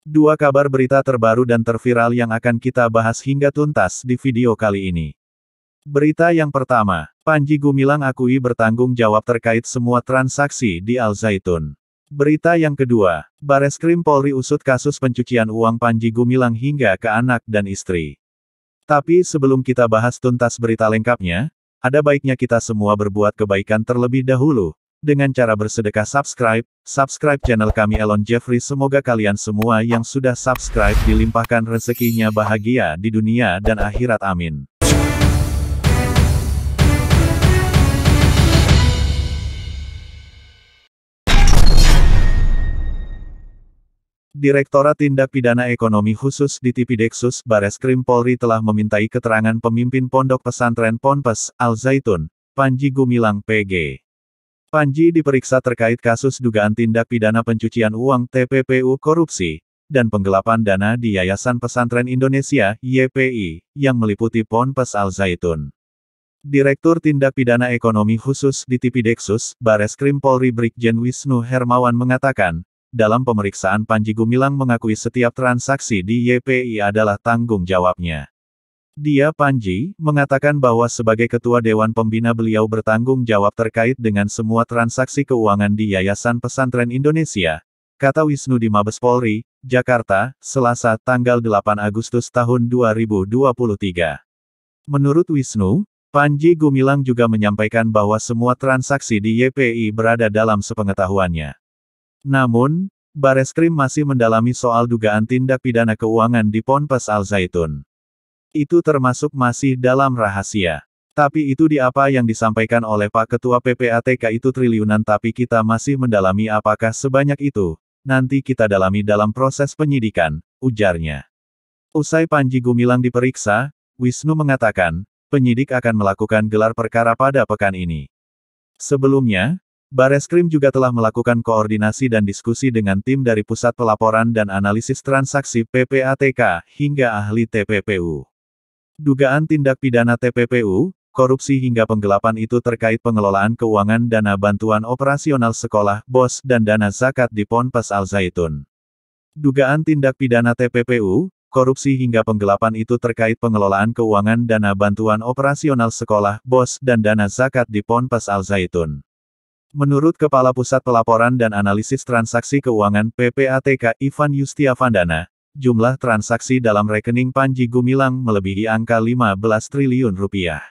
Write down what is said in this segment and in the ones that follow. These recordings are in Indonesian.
Dua kabar berita terbaru dan terviral yang akan kita bahas hingga tuntas di video kali ini. Berita yang pertama, Panji Gumilang akui bertanggung jawab terkait semua transaksi di Al Zaitun. Berita yang kedua, Bareskrim Polri usut kasus pencucian uang Panji Gumilang hingga ke anak dan istri. Tapi sebelum kita bahas tuntas berita lengkapnya, ada baiknya kita semua berbuat kebaikan terlebih dahulu, dengan cara bersedekah subscribe channel kami Elon Jeffrey. Semoga kalian semua yang sudah subscribe dilimpahkan rezekinya bahagia di dunia dan akhirat, amin. Direktorat Tindak Pidana Ekonomi Khusus di Tipideksus Bareskrim Polri telah memintai keterangan pemimpin Pondok Pesantren Ponpes Al Zaitun, Panji Gumilang PG. Panji diperiksa terkait kasus dugaan tindak pidana pencucian uang TPPU korupsi, dan penggelapan dana di Yayasan Pesantren Indonesia YPI, yang meliputi Ponpes Al Zaitun. Direktur Tindak Pidana Ekonomi Khusus di Tipideksus, Bareskrim Polri Brigjen Wisnu Hermawan mengatakan, dalam pemeriksaan Panji Gumilang mengakui setiap transaksi di YPI adalah tanggung jawabnya. Dia, Panji, mengatakan bahwa sebagai Ketua Dewan Pembina beliau bertanggung jawab terkait dengan semua transaksi keuangan di Yayasan Pesantren Indonesia, kata Wisnu di Mabes Polri, Jakarta, Selasa, tanggal 8 Agustus tahun 2023. Menurut Wisnu, Panji Gumilang juga menyampaikan bahwa semua transaksi di YPI berada dalam sepengetahuannya. Namun, Bareskrim masih mendalami soal dugaan tindak pidana keuangan di Ponpes Al Zaitun. Itu termasuk masih dalam rahasia. Tapi itu di apa yang disampaikan oleh Pak Ketua PPATK itu triliunan, tapi kita masih mendalami apakah sebanyak itu, nanti kita dalami dalam proses penyidikan, ujarnya. Usai Panji Gumilang diperiksa, Wisnu mengatakan, penyidik akan melakukan gelar perkara pada pekan ini. Sebelumnya, Bareskrim juga telah melakukan koordinasi dan diskusi dengan tim dari Pusat Pelaporan dan Analisis Transaksi PPATK, hingga ahli TPPU. Dugaan tindak pidana TPPU, korupsi hingga penggelapan itu terkait pengelolaan keuangan dana bantuan operasional sekolah, BOS, dan dana zakat di Ponpes Al Zaitun. Dugaan tindak pidana TPPU, korupsi hingga penggelapan itu terkait pengelolaan keuangan dana bantuan operasional sekolah, BOS, dan dana zakat di Ponpes Al Zaitun. Menurut Kepala Pusat Pelaporan dan Analisis Transaksi Keuangan PPATK Ivan Yustiavandana, jumlah transaksi dalam rekening Panji Gumilang melebihi angka 15 triliun rupiah.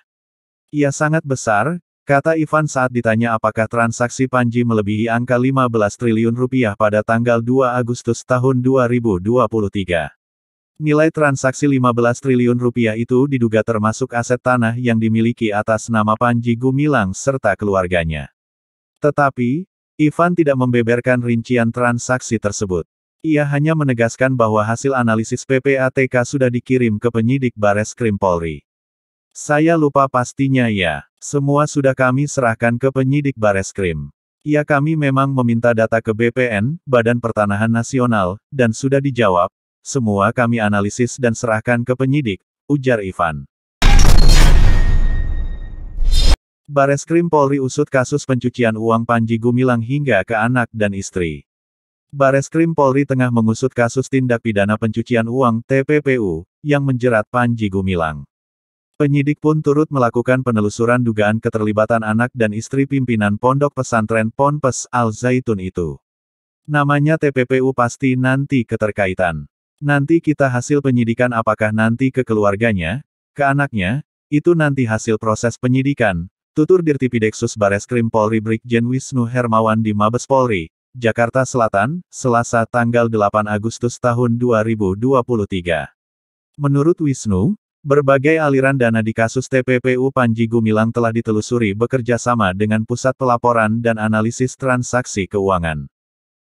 Ia sangat besar, kata Ivan saat ditanya apakah transaksi Panji melebihi angka 15 triliun rupiah pada tanggal 2 Agustus tahun 2023. Nilai transaksi 15 triliun rupiah itu diduga termasuk aset tanah yang dimiliki atas nama Panji Gumilang serta keluarganya. Tetapi, Ivan tidak membeberkan rincian transaksi tersebut. Ia hanya menegaskan bahwa hasil analisis PPATK sudah dikirim ke penyidik Bareskrim Polri. Saya lupa pastinya ya, semua sudah kami serahkan ke penyidik Bareskrim. Ya, kami memang meminta data ke BPN, Badan Pertanahan Nasional, dan sudah dijawab, semua kami analisis dan serahkan ke penyidik, ujar Ivan. Bareskrim Polri usut kasus pencucian uang Panji Gumilang hingga ke anak dan istri. Bareskrim Polri tengah mengusut kasus tindak pidana pencucian uang TPPU, yang menjerat Panji Gumilang. Penyidik pun turut melakukan penelusuran dugaan keterlibatan anak dan istri pimpinan Pondok Pesantren Ponpes Al Zaitun itu. Namanya TPPU pasti nanti keterkaitan. Nanti kita hasil penyidikan apakah nanti ke keluarganya, ke anaknya, itu nanti hasil proses penyidikan. Tutur Dirtipideksus Bareskrim Polri Brigjen Wisnu Hermawan di Mabes Polri, Jakarta Selatan, Selasa tanggal 8 Agustus tahun 2023. Menurut Wisnu, berbagai aliran dana di kasus TPPU Panji Gumilang telah ditelusuri bekerja sama dengan Pusat Pelaporan dan Analisis Transaksi Keuangan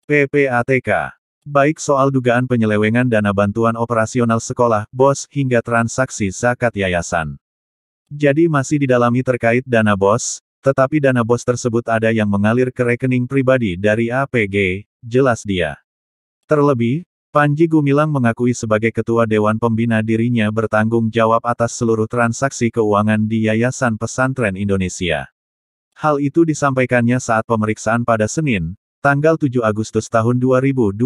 PPATK. Baik soal dugaan penyelewengan dana bantuan operasional sekolah, BOS, hingga transaksi zakat yayasan. Jadi masih didalami terkait dana BOS, tetapi dana BOS tersebut ada yang mengalir ke rekening pribadi dari APG, jelas dia. Terlebih, Panji Gumilang mengakui sebagai Ketua Dewan Pembina dirinya bertanggung jawab atas seluruh transaksi keuangan di Yayasan Pesantren Indonesia. Hal itu disampaikannya saat pemeriksaan pada Senin, tanggal 7 Agustus tahun 2023.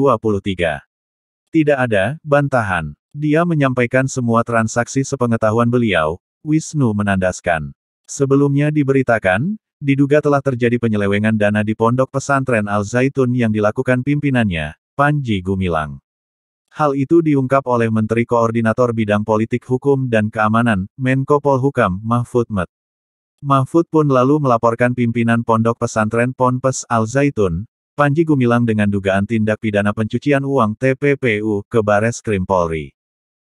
Tidak ada bantahan. Dia menyampaikan semua transaksi sepengetahuan beliau, Wisnu menandaskan. Sebelumnya diberitakan, diduga telah terjadi penyelewengan dana di Pondok Pesantren Al-Zaitun yang dilakukan pimpinannya, Panji Gumilang. Hal itu diungkap oleh Menteri Koordinator Bidang Politik Hukum dan Keamanan, Menko Polhukam, Mahfud MD. Mahfud pun lalu melaporkan pimpinan Pondok Pesantren Ponpes Al-Zaitun, Panji Gumilang dengan dugaan tindak pidana pencucian uang (TPPU) ke Bareskrim Polri.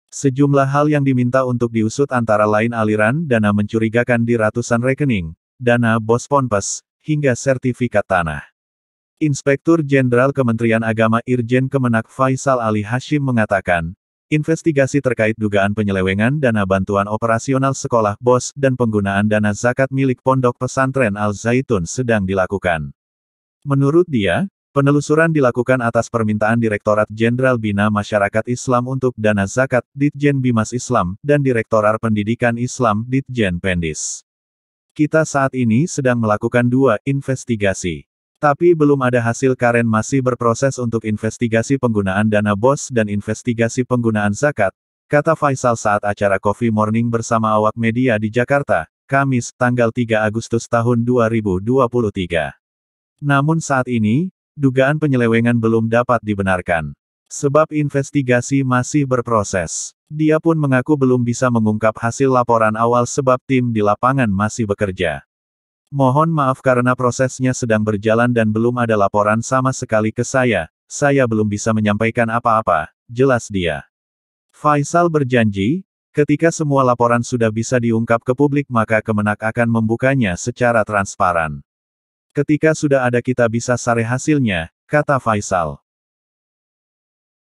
Sejumlah hal yang diminta untuk diusut antara lain aliran dana mencurigakan di ratusan rekening, dana bos Ponpes, hingga sertifikat tanah. Inspektur Jenderal Kementerian Agama Irjen Kemenak Faisal Ali Hashim mengatakan, investigasi terkait dugaan penyelewengan dana bantuan operasional sekolah BOS dan penggunaan dana zakat milik Pondok Pesantren Al-Zaitun sedang dilakukan. Menurut dia, penelusuran dilakukan atas permintaan Direktorat Jenderal Bina Masyarakat Islam untuk Dana Zakat, Ditjen Bimas Islam, dan Direktorat Pendidikan Islam, Ditjen Pendis. Kita saat ini sedang melakukan 2 investigasi. Tapi belum ada hasil Karen masih berproses untuk investigasi penggunaan dana BOS dan investigasi penggunaan zakat, kata Faisal saat acara Coffee Morning bersama awak media di Jakarta, Kamis, tanggal 3 Agustus tahun 2023. Namun saat ini, dugaan penyelewengan belum dapat dibenarkan. Sebab investigasi masih berproses. Dia pun mengaku belum bisa mengungkap hasil laporan awal sebab tim di lapangan masih bekerja. Mohon maaf karena prosesnya sedang berjalan dan belum ada laporan sama sekali ke saya belum bisa menyampaikan apa-apa, jelas dia. Faisal berjanji, ketika semua laporan sudah bisa diungkap ke publik maka Kemenak akan membukanya secara transparan. Ketika sudah ada kita bisa sare hasilnya, kata Faisal.